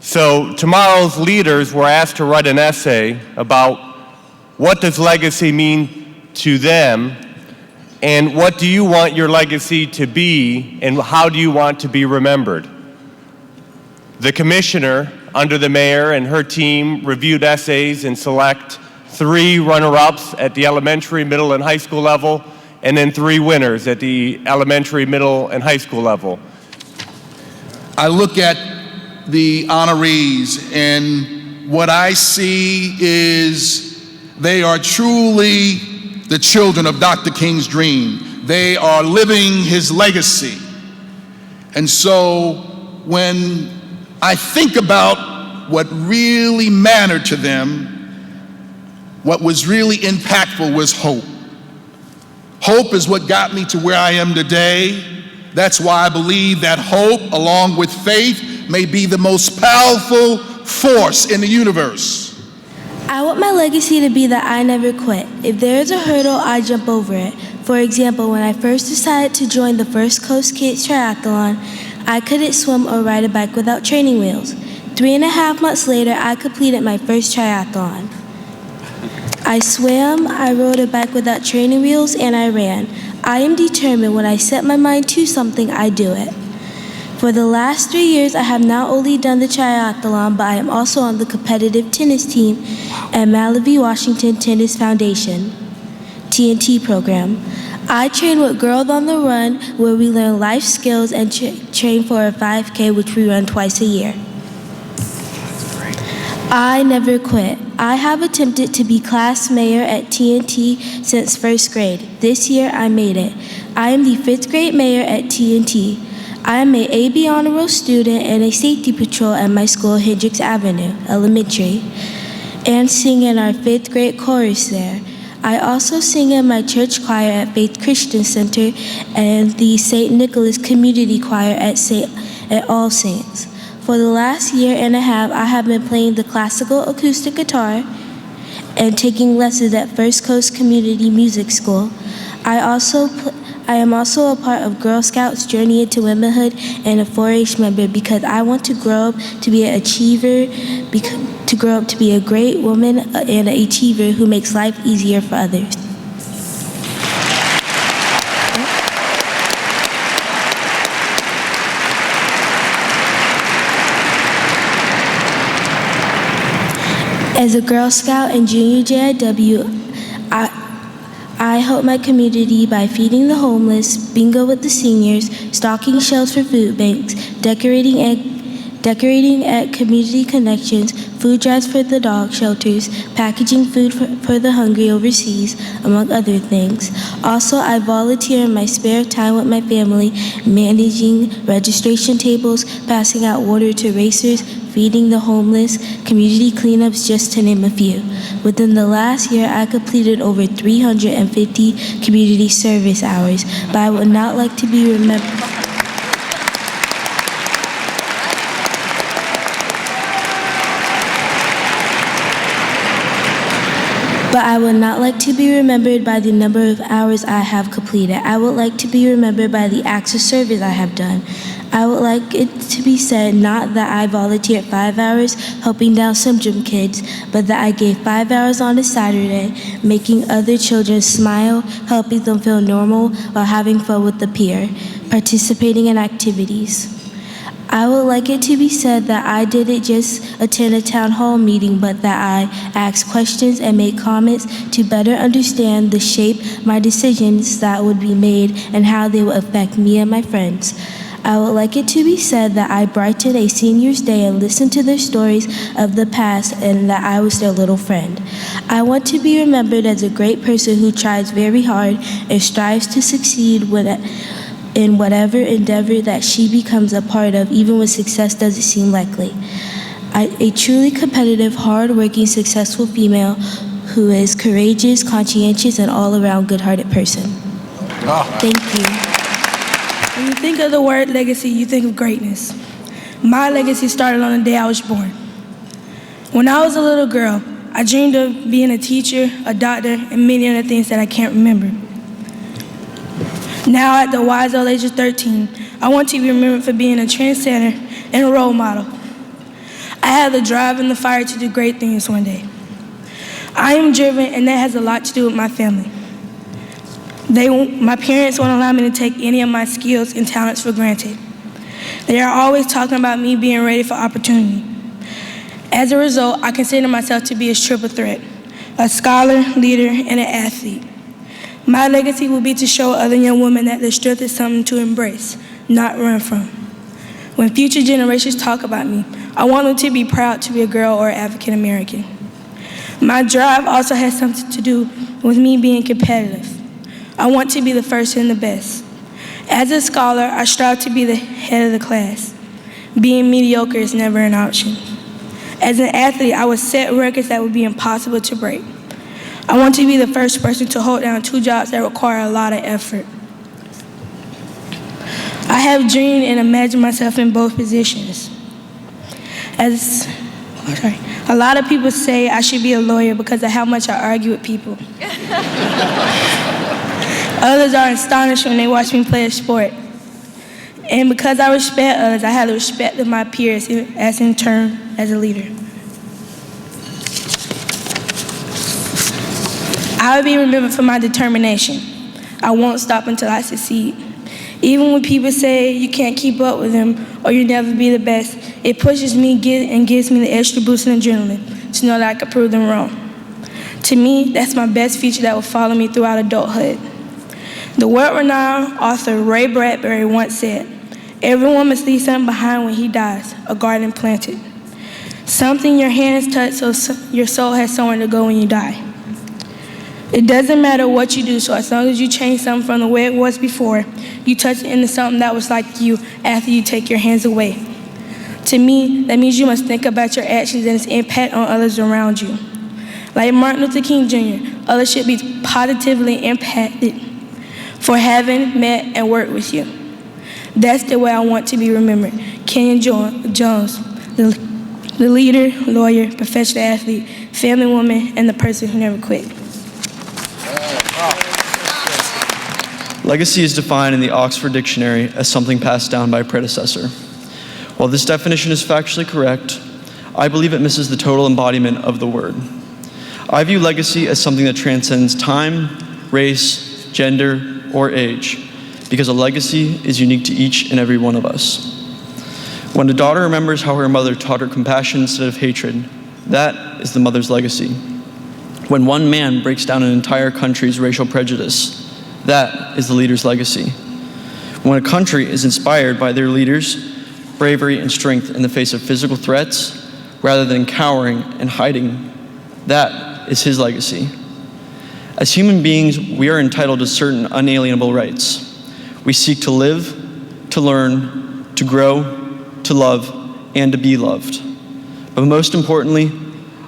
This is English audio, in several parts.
So tomorrow's leaders were asked to write an essay about what does legacy mean to them, and what do you want your legacy to be, and how do you want to be remembered? The commissioner, under the mayor and her team, reviewed essays and select 3 runner-ups at the elementary, middle, and high school level, and then 3 winners at the elementary, middle, and high school level. I look at the honorees, and what I see is they are truly the children of Dr. King's dream. They are living his legacy. And so when I think about what really mattered to them, what was really impactful was hope. Hope is what got me to where I am today. That's why I believe that hope, along with faith, may be the most powerful force in the universe. I want my legacy to be that I never quit. If there is a hurdle, I jump over it. For example, when I first decided to join the First Coast Kids Triathlon, I couldn't swim or ride a bike without training wheels. 3.5 months later, I completed my first triathlon. I swam, I rode a bike without training wheels, and I ran. I am determined when I set my mind to something, I do it. For the last 3 years, I have not only done the triathlon, but I am also on the competitive tennis team at Malawi, Washington Tennis Foundation, TNT program. I train with Girls on the Run, where we learn life skills and train for a 5K, which we run twice a year. I never quit. I have attempted to be class mayor at TNT since first grade. This year, I made it. I am the 5th grade mayor at TNT. I am an AB Honor Roll student and a safety patrol at my school, Hendricks Avenue Elementary, and sing in our 5th grade chorus there. I also sing in my church choir at Faith Christian Center and the St. Nicholas Community Choir at All Saints. For the last year and a half, I have been playing the classical acoustic guitar and taking lessons at First Coast Community Music School. I am also a part of Girl Scouts Journey into Womanhood and a 4-H member because I want to grow up to be an achiever, to grow up to be a great woman and an achiever who makes life easier for others. As a Girl Scout and Junior JIW, I help my community by feeding the homeless, bingo with the seniors, stocking shelves for food banks, decorating at community connections, food drives for the dog shelters, packaging food for the hungry overseas, among other things. Also, I volunteer in my spare time with my family, managing registration tables, passing out water to racers, feeding the homeless, community cleanups, just to name a few. Within the last year, I completed over 350 community service hours, but I would not like to be remembered. But I would not like to be remembered by the number of hours I have completed. I would like to be remembered by the acts of service I have done. I would like it to be said not that I volunteered 5 hours helping Down syndrome kids, but that I gave 5 hours on a Saturday, making other children smile, helping them feel normal while having fun with the peer, participating in activities. I would like it to be said that I didn't just attend a town hall meeting, but that I asked questions and made comments to better understand the shape my decisions that would be made and how they would affect me and my friends. I would like it to be said that I brightened a senior's day and listened to their stories of the past and that I was their little friend. I want to be remembered as a great person who tries very hard and strives to succeed in whatever endeavor that she becomes a part of, even when success doesn't seem likely. A truly competitive, hard-working, successful female who is courageous, conscientious, and all-around good-hearted person. Thank you. When you think of the word legacy, you think of greatness. My legacy started on the day I was born. When I was a little girl, I dreamed of being a teacher, a doctor, and many other things that I can't remember. Now, at the wise old age of 13, I want to be remembered for being a trendsetter and a role model. I have the drive and the fire to do great things one day. I am driven, and that has a lot to do with my family. My parents won't allow me to take any of my skills and talents for granted. They are always talking about me being ready for opportunity. As a result, I consider myself to be a triple threat: a scholar, leader, and an athlete. My legacy will be to show other young women that their strength is something to embrace, not run from. When future generations talk about me, I want them to be proud to be a girl or African American. My drive also has something to do with me being competitive. I want to be the first and the best. As a scholar, I strive to be the head of the class. Being mediocre is never an option. As an athlete, I would set records that would be impossible to break. I want to be the first person to hold down 2 jobs that require a lot of effort. I have dreamed and imagined myself in both positions. A lot of people say I should be a lawyer because of how much I argue with people. Others are astonished when they watch me play a sport. And because I respect others, I have the respect of my peers as in turn as a leader. I will be remembered for my determination. I won't stop until I succeed. Even when people say you can't keep up with them or you'll never be the best, it pushes me and gives me the extra boost and adrenaline to know that I can prove them wrong. To me, that's my best feature that will follow me throughout adulthood. The world-renowned author Ray Bradbury once said, "Everyone must leave something behind when he dies, a garden planted. Something your hands touch so your soul has somewhere to go when you die." It doesn't matter what you do, so as long as you change something from the way it was before, you touch it into something that was like you after you take your hands away. To me, that means you must think about your actions and its impact on others around you. Like Martin Luther King Jr., others should be positively impacted for having met and worked with you. That's the way I want to be remembered. Kenyon Jones, the leader, lawyer, professional athlete, family woman, and the person who never quit. Legacy is defined in the Oxford Dictionary as something passed down by a predecessor. While this definition is factually correct, I believe it misses the total embodiment of the word. I view legacy as something that transcends time, race, gender, or age, because a legacy is unique to each and every one of us. When a daughter remembers how her mother taught her compassion instead of hatred, that is the mother's legacy. When one man breaks down an entire country's racial prejudice, that is the leader's legacy. When a country is inspired by their leaders' bravery and strength in the face of physical threats, rather than cowering and hiding, that is his legacy. As human beings, we are entitled to certain unalienable rights. We seek to live, to learn, to grow, to love, and to be loved. But most importantly,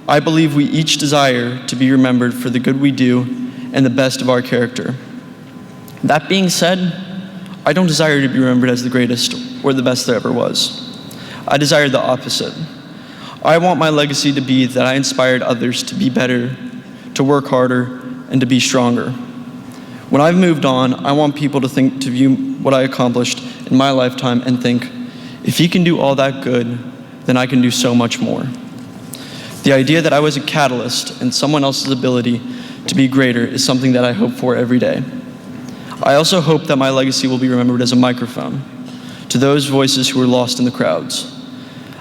I believe we each desire to be remembered for the good we do and the best of our character. That being said, I don't desire to be remembered as the greatest or the best there ever was. I desire the opposite. I want my legacy to be that I inspired others to be better, to work harder, and to be stronger. When I've moved on, I want people to view what I accomplished in my lifetime and think, if he can do all that good, then I can do so much more. The idea that I was a catalyst in someone else's ability to be greater is something that I hope for every day. I also hope that my legacy will be remembered as a microphone to those voices who are lost in the crowds.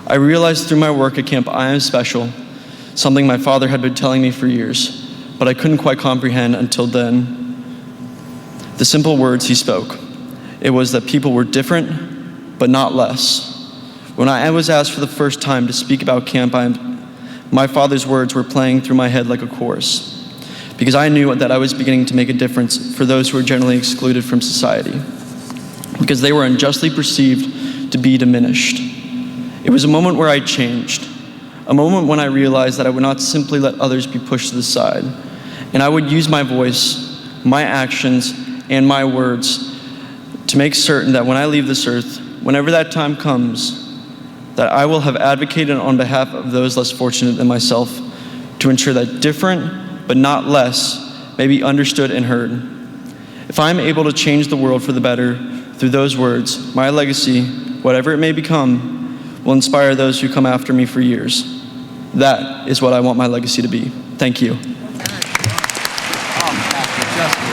I realized through my work at Camp I Am Special, something my father had been telling me for years, but I couldn't quite comprehend until then. The simple words he spoke. It was that people were different, but not less. When I was asked for the first time to speak about Camp my father's words were playing through my head like a chorus, because I knew that I was beginning to make a difference for those who were generally excluded from society, because they were unjustly perceived to be diminished. It was a moment where I changed, a moment when I realized that I would not simply let others be pushed to the side, and I would use my voice, my actions, and my words to make certain that when I leave this earth, whenever that time comes, that I will have advocated on behalf of those less fortunate than myself to ensure that different, but not less, may be understood and heard. If I am able to change the world for the better through those words, my legacy, whatever it may become, will inspire those who come after me for years. That is what I want my legacy to be. Thank you. Justice.